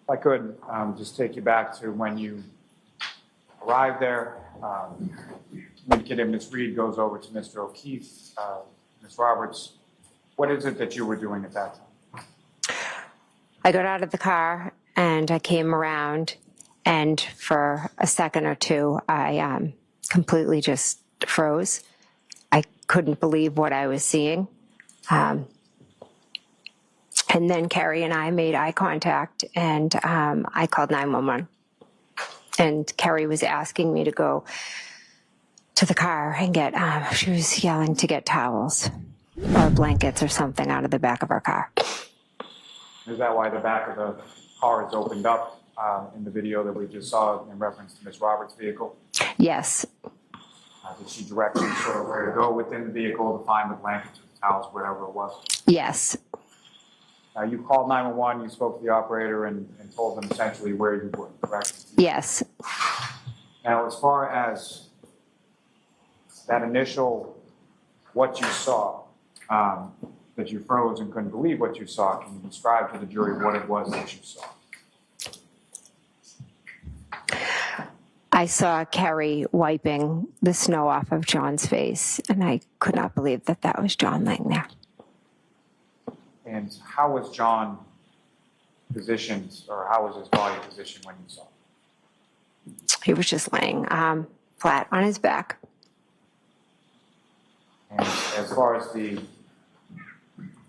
If I could just take you back to when you arrived there, communicated Ms. Reed goes over to Mr. O'Keefe, Ms. Roberts. What is it that you were doing at that time? I got out of the car and I came around, and for a second or two, I completely just froze. I couldn't believe what I was seeing. And then Carrie and I made eye contact, and I called 911. And Carrie was asking me to go to the car and get, she was yelling to get towels or blankets or something out of the back of our car. Is that why the back of the car is opened up in the video that we just saw in reference to Ms. Roberts' vehicle? Yes. Did she direct you sort of where to go within the vehicle to find the blankets or towels, whatever it was? Yes. You called 911, you spoke to the operator and told them essentially where you were, correct? Yes. Now, as far as that initial, what you saw, that you froze and couldn't believe what you saw, can you describe to the jury what it was that you saw? I saw Carrie wiping the snow off of John's face, and I could not believe that that was John laying there. And how was John positioned, or how was his body positioned when you saw him? He was just laying flat on his back. And as far as the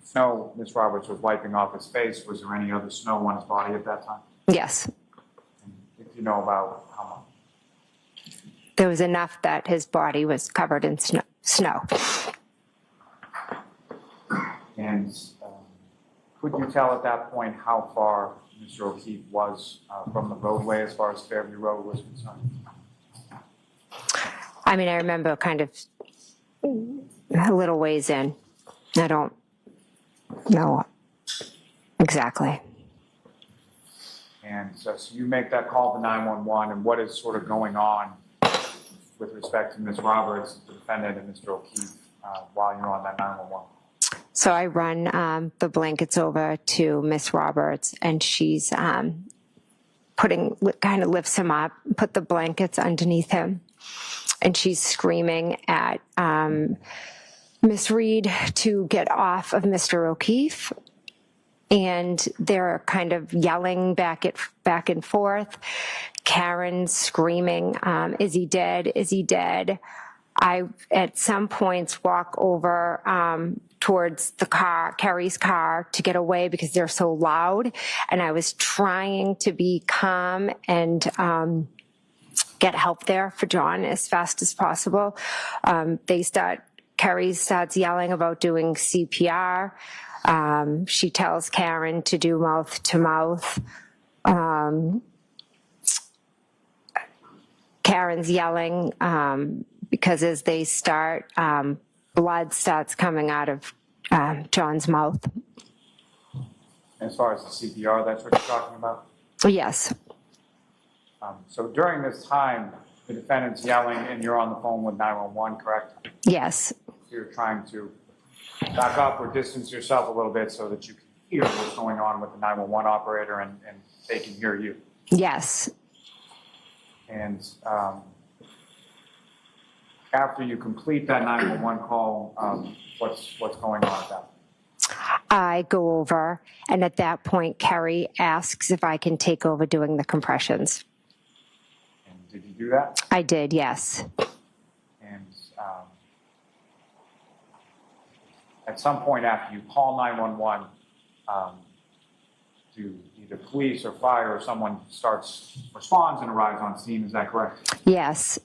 snow Ms. Roberts was wiping off his face, was there any other snow on his body at that time? Yes. And if you know about how much? There was enough that his body was covered in snow. And could you tell at that point how far Mr. O'Keefe was from the roadway as far as Fairview Road was concerned? I mean, I remember kind of a little ways in. I don't know exactly. And so you make that call to 911, and what is sort of going on with respect to Ms. Roberts, the defendant, and Mr. O'Keefe while you're on that 911? So I run the blankets over to Miss Roberts, and she's kind of lifts him up, put the blankets underneath him, and she's screaming at Miss Reed to get off of Mr. O'Keefe. And they're kind of yelling back and forth. Karen's screaming, "Is he dead? Is he dead?" I, at some points, walk over towards the car, Carrie's car, to get away because they're so loud. And I was trying to be calm and get help there for John as fast as possible. Carrie starts yelling about doing CPR. She tells Karen to do mouth to mouth. Karen's yelling because as they start, blood starts coming out of John's mouth. As far as the CPR, that's what you're talking about? Yes. So during this time, the defendant's yelling and you're on the phone with 911, correct? Yes. You're trying to back up or distance yourself a little bit so that you can hear what's going on with the 911 operator and they can hear you. Yes. And after you complete that 911 call, what's going on at that? I go over, and at that point, Carrie asks if I can take over doing the compressions. And did you do that? I did, yes. And at some point after you call 911, do either police or fire or someone responds and arrives on scene, is that correct? Yes.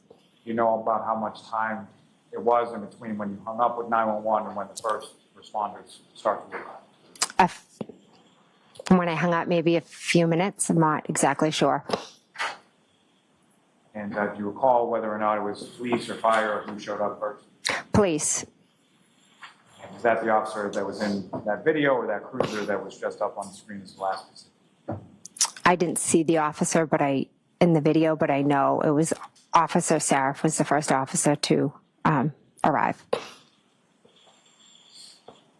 You know about how much time it was in between when you hung up with 911 and when the first responders start to arrive? When I hung up, maybe a few minutes. I'm not exactly sure. And do you recall whether or not it was police or fire or who showed up first? Police. And is that the officer that was in that video or that cruiser that was just up on the screen as the last visit? I didn't see the officer in the video, but I know it was Officer Sarif was the first officer to arrive.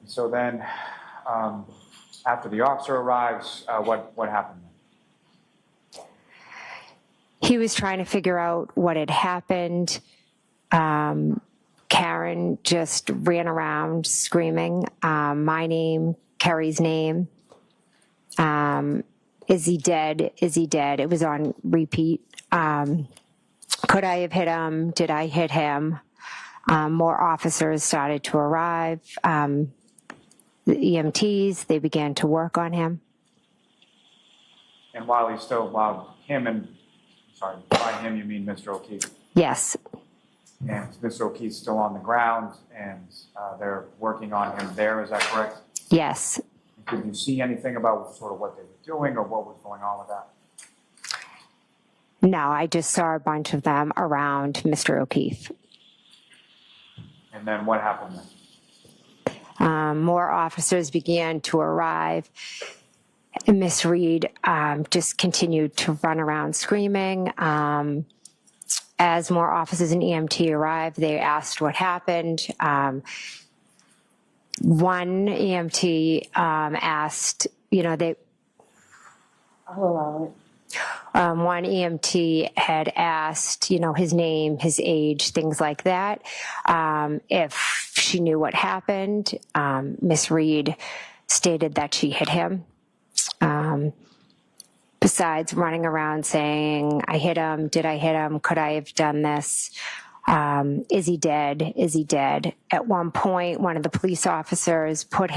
So then, after the officer arrives, what happened then? he was trying to figure out what had happened. Karen just ran around screaming my name, Kerry's name. Is he dead? Is he dead? It was on repeat. Could I have hit him? Did I hit him? More officers started to arrive. The EMTs, they began to work on him. And by him you mean Mr. O'Keefe? Yes. And Mr. O'Keefe's still on the ground, and they're working on him there, is that correct? Yes. Did you see anything about sort of what they were doing or what was going on with that? No, I just saw a bunch of them around Mr. O'Keefe. And then what happened then? More officers began to arrive. And Miss Reed just continued to run around screaming. As more officers and EMT arrived, they asked what happened. One EMT asked, I'll allow it. one EMT had asked, his name, his age, things like that. If she knew what happened, Miss Reed stated that she hit him. Besides running around saying, I hit him, did I hit him, could I have done this? Is he dead? Is he dead? At one point, one of the police officers put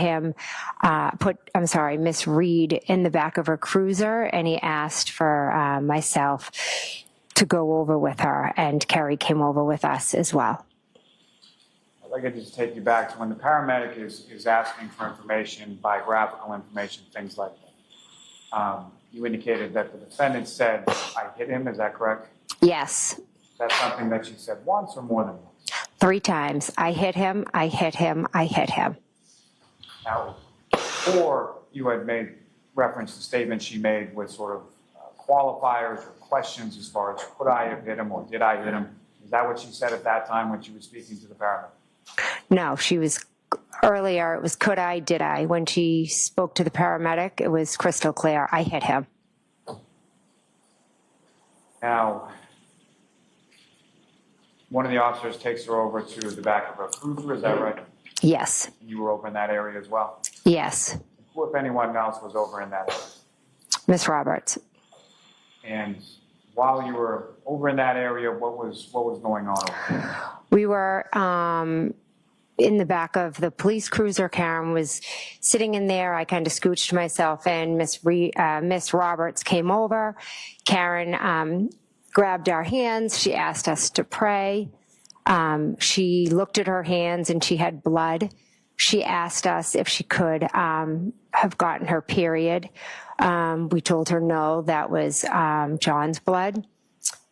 Miss Reed in the back of her cruiser, and he asked for myself to go over with her, and Kerry came over with us as well. I'd like to just take you back to when the paramedic is asking for information, biographical information, things like that. You indicated that the defendant said, I hit him, is that correct? Yes. That's something that she said once or more than once? 3 times. I hit him, I hit him, I hit him. Now, before you had made reference to statements she made with sort of qualifiers or questions as far as could I have hit him or did I hit him? Is that what she said at that time when she was speaking to the paramedic? No, she was earlier. It was could I, did I. When she spoke to the paramedic, it was crystal clear. I hit him. Now, one of the officers takes her over to the back of her cruiser, is that right? Yes. You were over in that area as well? Yes. Who, if anyone else, was over in that area? Miss Roberts. And while you were over in that area, what was going on over there? We were in the back of the police cruiser. Karen was sitting in there. I kind of scooched myself in. Miss Roberts came over. Karen grabbed our hands. She asked us to pray. She looked at her hands and she had blood. She asked us if she could have gotten her period. We told her no, that was John's blood.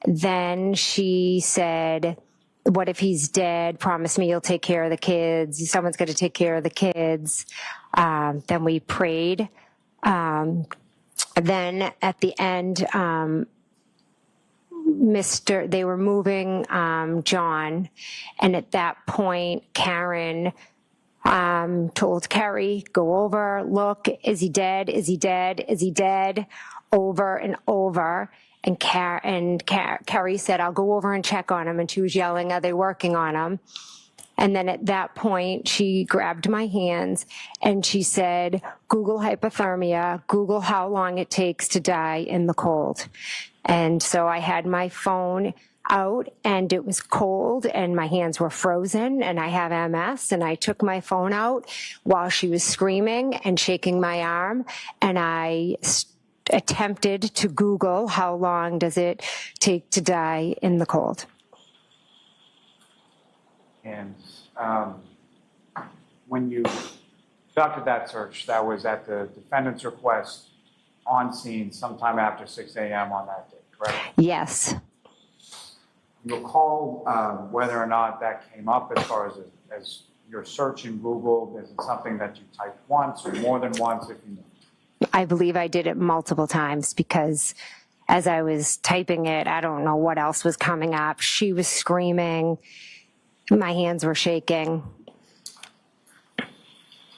Then she said, what if he's dead? Promise me you'll take care of the kids. Someone's going to take care of the kids. Then we prayed. Then at the end, they were moving John. And at that point, Karen told Kerry, go over, look, is he dead? Is he dead? Is he dead? Over and over. And Kerry said, I'll go over and check on him. And she was yelling, are they working on him? And then at that point, she grabbed my hands and she said, Google hypothermia, Google how long it takes to die in the cold. And so I had my phone out and it was cold and my hands were frozen and I have MS, and I took my phone out while she was screaming and shaking my arm, and I attempted to Google how long does it take to die in the cold. And when you conducted that search, that was at the defendant's request on scene sometime after 6 a.m. on that day, correct? Yes. You recall whether or not that came up as far as your search in Google? Is it something that you typed once or more than once, if you know? I believe I did it multiple times because as I was typing it, I don't know what else was coming up. She was screaming. My hands were shaking.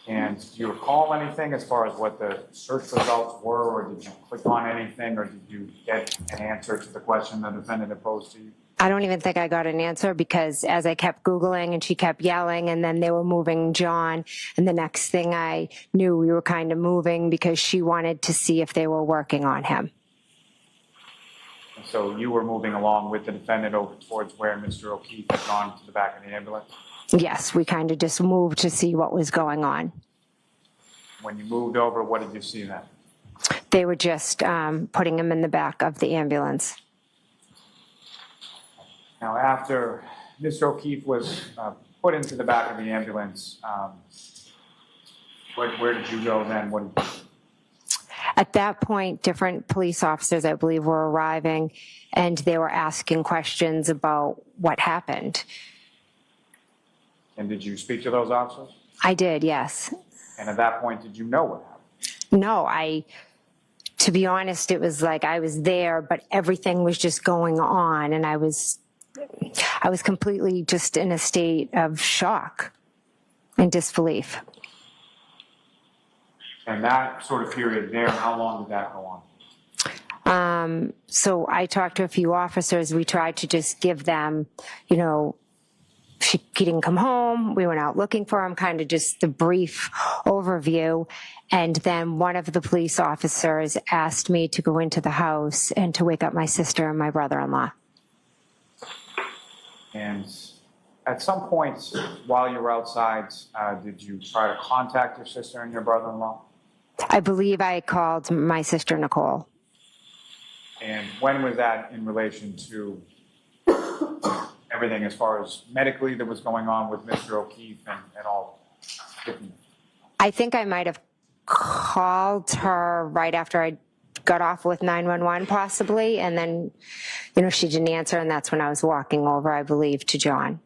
And do you recall anything as far as what the search results were, or did you click on anything, or did you get an answer to the question the defendant had posed to you? I don't even think I got an answer because as I kept Googling and she kept yelling and then they were moving John. And the next thing I knew, we were kind of moving because she wanted to see if they were working on him. So you were moving along with the defendant over towards where Mr. O'Keefe had gone to the back of the ambulance? Yes, we kind of just moved to see what was going on. When you moved over, what did you see then? They were just putting him in the back of the ambulance. Now, after Mr. O'Keefe was put into the back of the ambulance, where did you go then? At that point, different police officers, I believe, were arriving and they were asking questions about what happened. And did you speak to those officers? I did, yes. And at that point, did you know what happened? No, to be honest, it was like I was there, but everything was just going on and I was completely just in a state of shock and disbelief. And that sort of period there, how long did that go on? So I talked to a few officers. We tried to just give them, he didn't come home. We went out looking for him, kind of just the brief overview. And then one of the police officers asked me to go into the house and to wake up my sister and my brother-in-law. And at some point while you were outside, did you try to contact your sister and your brother-in-law? I believe I called my sister, Nicole. And when was that in relation to everything as far as medically that was going on with Mr. O'Keefe and all? I think I might have called her right after I got off with 911 possibly. And then, she didn't answer. And that's when I was walking over, I believe, to John.